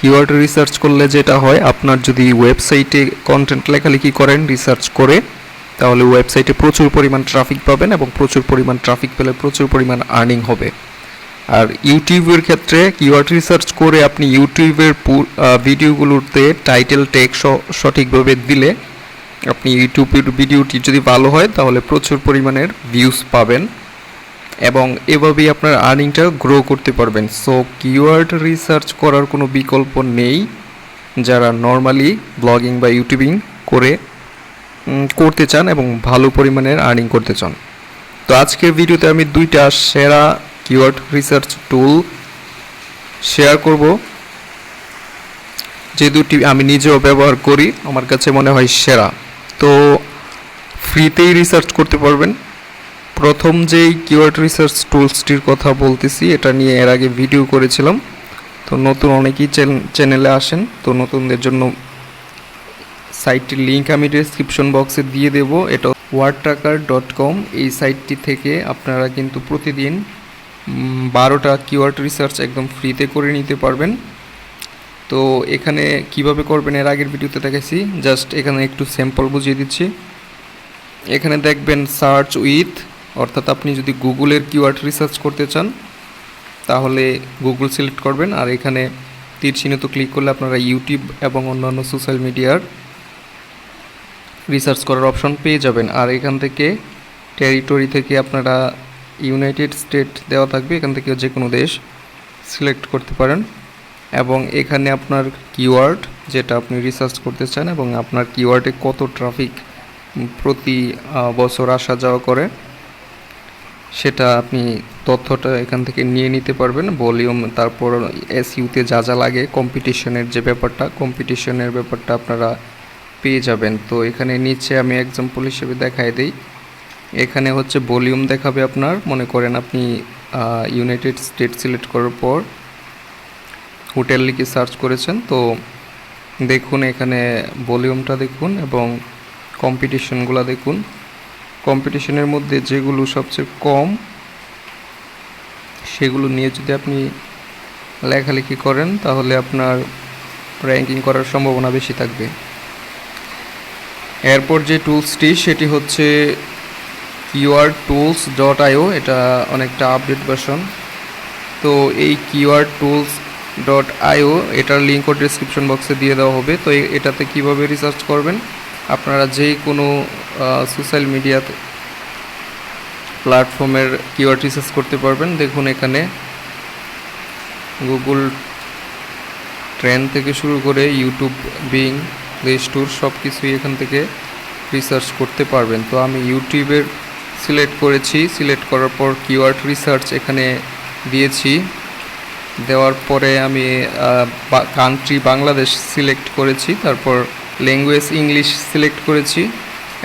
Keyword research করলে যেটা হয়, আপনার যদি ওয়েবসাইটে কন্টেন্ট লেখালেখি করেন রিসার্চ করে, তাহলে ওয়েবসাইটে প্রচুর পরিমাণ ট্রাফিক পাবেন এবং প্রচুর পরিমাণ ট্রাফিক পেলে প্রচুর পরিমাণ আর্নিং হবে। আর ইউটিউবের ক্ষেত্রে কিওয়ার্ড রিসার্চ করে আপনি ইউটিউবের ভিডিওগুলোতে টাইটেল ট্যাগ সঠিকভাবে দিলে আপনি ইউটিউবের ভিডিওটি যদি ভালো হয় তাহলে প্রচুর পরিমাণের ভিউজ পাবেন এবং এভাবেই আপনার আর্নিংটা গ্রো করতে পারবেন। সো কিওয়ার্ড রিসার্চ করার কোনো বিকল্প নেই যারা নর্মালি ব্লগিং বা ইউটিউবিং করতে চান এবং ভালো পরিমাণের আর্নিং করতে চান। তো আজকের ভিডিওতে আমি 2টা সেরা কিওয়ার্ড রিসার্চ টুল শেয়ার করব, যে দুটি আমি নিজেও ব্যবহার করি, আমার কাছে মনে হয় সেরা। তো ফ্রিতেই রিসার্চ করতে পারবেন। প্রথম যেই কিওয়ার্ড রিসার্চ টুলসটির কথা বলতেছি, এটা নিয়ে এর আগে ভিডিও করেছিলাম। তো নতুন অনেকেই চ্যানেলে আসেন, তো নতুনদের জন্য সাইটটির লিঙ্ক আমি ডেসক্রিপশন বক্সে দিয়ে দেব। এটা wordtracker.com। এই সাইটটি থেকে আপনারা কিন্তু প্রতিদিন 12টা কিওয়ার্ড রিসার্চ একদম ফ্রিতে করে নিতে পারবেন। তো এখানে কিভাবে করবেন এর আগের ভিডিওতে দেখাইছি, জাস্ট এখানে একটু স্যাম্পল বুঝিয়ে দিচ্ছি। এখানে দেখবেন সার্চ উইথ, অর্থাৎ আপনি যদি গুগলের কিওয়ার্ড রিসার্চ করতে চান তাহলে গুগল সিলেক্ট করবেন, আর এখানে তীর চিহ্নিত ক্লিক করলে আপনারা ইউটিউব এবং অন্যান্য সোশ্যাল মিডিয়ার রিসার্চ করার অপশন পেয়ে যাবেন। আর এখান থেকে টেরিটরি থেকে আপনারা ইউনাইটেড স্টেট দেওয়া থাকবে, এখান থেকে যে কোনো দেশ সিলেক্ট করতে পারেন এবং এখানে আপনার কিওয়ার্ড যেটা আপনি রিসার্চ করতে চান এবং আপনার কিওয়ার্ডে কত ট্রাফিক প্রতি বছর আসা যাওয়া করে সেটা আপনি তথ্যটা এখান থেকে নিয়ে নিতে পারবেন। ভলিউম, তারপর এসইউতে যা যা লাগে, কম্পিটিশনের ব্যাপারটা আপনারা পেয়ে যাবেন। তো এখানে নিচে আমি এক্সাম্পল হিসেবে দেখাই দিই। এখানে হচ্ছে ভলিউম দেখাবে আপনার, মনে করেন আপনি ইউনাইটেড স্টেট সিলেক্ট করার পর হোটেল লিখে সার্চ করেছেন, তো দেখুন এখানে ভলিউমটা দেখুন এবং কম্পিটিশনগুলো দেখুন। কম্পিটিশনের মধ্যে যেগুলো সবচেয়ে কম সেগুলো নিয়ে যদি আপনি লেখালেখি করেন তাহলে আপনার র্যাঙ্কিং করার সম্ভাবনা বেশি থাকবে। এরপর যে টুলসটি সেটি হচ্ছে keywordtools.io। এটা অনেকটা আপডেট ভার্সন। তো এই keywordtools.io এটার লিঙ্কও ডেসক্রিপশন বক্সে দিয়ে দেওয়া হবে। তো এটাতে কিভাবে রিসার্চ করবেন, আপনারা যেই কোনো সোশ্যাল মিডিয়া প্ল্যাটফর্মের কিওয়ার্ড রিসার্চ করতে পারবেন। দেখুন এখানে গুগল ট্রেন্ড থেকে শুরু করে ইউটিউব, বিং, প্লে স্টোর সব কিছুই এখান থেকে রিসার্চ করতে পারবেন। তো আমি ইউটিউবের সিলেক্ট করেছি, সিলেক্ট করার পর কিওয়ার্ড রিসার্চ এখানে দিয়েছি। দেওয়ার পরে আমি কান্ট্রি বাংলাদেশ সিলেক্ট করেছি, তারপর ল্যাঙ্গুয়েজ ইংলিশ সিলেক্ট করেছি,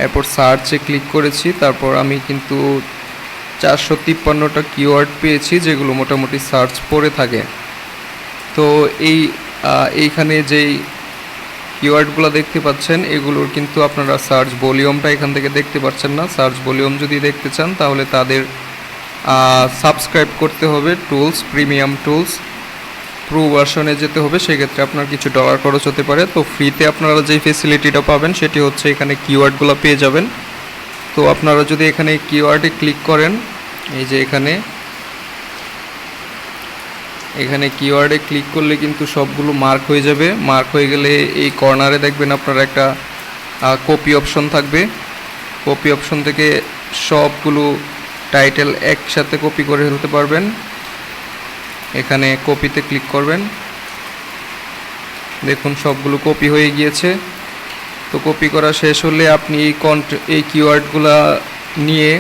এরপর সার্চে ক্লিক করেছি। তারপর আমি কিন্তু 453টা কিওয়ার্ড পেয়েছি যেগুলো মোটামুটি সার্চ পড়ে থাকে। তো এইখানে যেই কিওয়ার্ডগুলো দেখতে পাচ্ছেন এগুলোর কিন্তু আপনারা সার্চ ভলিউমটা এখান থেকে দেখতে পাচ্ছেন না। সার্চ ভলিউম যদি দেখতে চান তাহলে তাদের সাবস্ক্রাইব করতে হবে টুলস, প্রিমিয়াম টুলস প্রো ভার্সনে যেতে হবে, সেক্ষেত্রে আপনার কিছু ডলার খরচ হতে পারে। তো ফ্রিতে আপনারা যেই ফেসিলিটিটা পাবেন সেটি হচ্ছে এখানে কিওয়ার্ডগুলো পেয়ে যাবেন। তো আপনারা যদি এখানে কিওয়ার্ডে ক্লিক করেন, এই যে এখানে কিওয়ার্ডে ক্লিক করলে কিন্তু সবগুলো মার্ক হয়ে যাবে। মার্ক হয়ে গেলে এই কর্নারে দেখবেন আপনার একটা কপি অপশন থাকবে। কপি অপশন থেকে সবগুলো টাইটেল একসাথে কপি করে ফেলতে পারবেন। এখানে কপিতে ক্লিক করবেন, দেখুন সবগুলো কপি হয়ে গিয়েছে। তো কপি করা শেষ হলে আপনি এই কিওয়ার্ডগুলা নিয়ে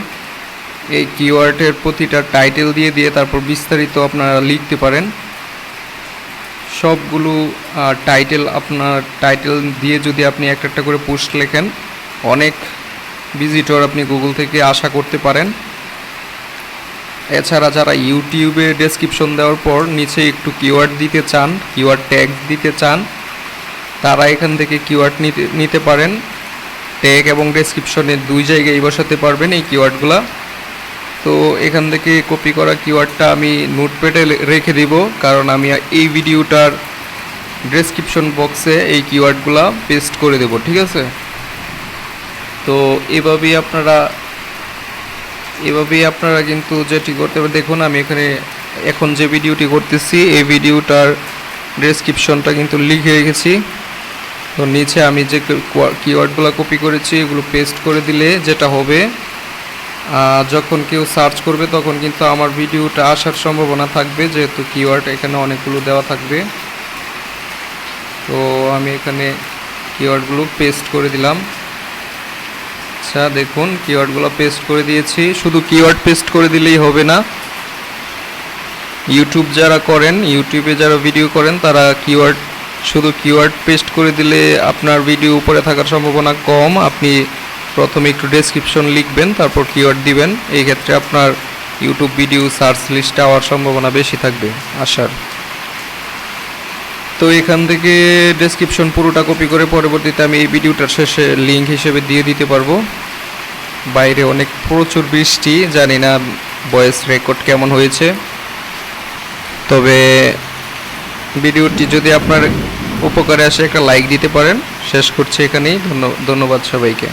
এই কিওয়ার্ডের প্রতিটা টাইটেল দিয়ে তারপর বিস্তারিত আপনারা লিখতে পারেন। সবগুলো আপনার টাইটেল দিয়ে যদি আপনি একটা করে পোস্ট লেখেন, অনেক ভিজিটর আপনি গুগল থেকে আশা করতে পারেন। এছাড়া যারা ইউটিউবে ডেসক্রিপশন দেওয়ার পর নিচে একটু কিওয়ার্ড দিতে চান, কিওয়ার্ড ট্যাগ দিতে চান, তারা এখান থেকে কিওয়ার্ড নিতে পারেন। ট্যাগ এবং ডেসক্রিপশনে দুই জায়গায় বসাতে পারবেন এই কিওয়ার্ডগুলো। তো এখান থেকে কপি করা কিওয়ার্ডটা আমি নোটপ্যাডে রেখে দিব, কারণ আমি এই ভিডিওটার ডেসক্রিপশন বক্সে এই কিওয়ার্ডগুলো পেস্ট করে দেব, ঠিক আছে। তো এভাবেই আপনারা কিন্তু যেটি করতে পারেন, দেখুন আমি এখানে এখন যে ভিডিওটি করতেছি এই ভিডিওটার ডেসক্রিপশনটা কিন্তু লিখে রেখেছি। তো নিচে আমি যে কিওয়ার্ডগুলো কপি করেছি এগুলো পেস্ট করে দিলে যেটা হবে, যখন কেউ সার্চ করবে তখন কিন্তু আমার ভিডিওটা আসার সম্ভাবনা থাকবে, যেহেতু কিওয়ার্ড এখানে অনেকগুলো দেওয়া থাকবে। তো আমি এখানে কিওয়ার্ডগুলো পেস্ট করে দিলাম। আচ্ছা দেখুন কিওয়ার্ডগুলো পেস্ট করে দিয়েছি। শুধু কিওয়ার্ড পেস্ট করে দিলেই হবে না, ইউটিউবে যারা ভিডিও করেন তারা শুধু কিওয়ার্ড পেস্ট করে দিলে আপনার ভিডিও উপরে থাকার সম্ভাবনা কম। আপনি প্রথমে একটু ডেসক্রিপশন লিখবেন, তারপর কিওয়ার্ড দিবেন। এই ক্ষেত্রে আপনার ইউটিউব ভিডিও সার্চ লিস্টে আসার সম্ভাবনা বেশি থাকবে আসার। তো এখান থেকে ডেসক্রিপশন পুরোটা কপি করে পরবর্তীতে আমি এই ভিডিওটার শেষে লিঙ্ক হিসেবে দিয়ে দিতে পারবো। বাইরে প্রচুর বৃষ্টি, জানি না ভয়েস রেকর্ড কেমন হয়েছে। তবে ভিডিওটি যদি আপনার উপকারে আসে একটা লাইক দিতে পারেন। শেষ করছি এখানেই। ধন্যবাদ সবাইকে।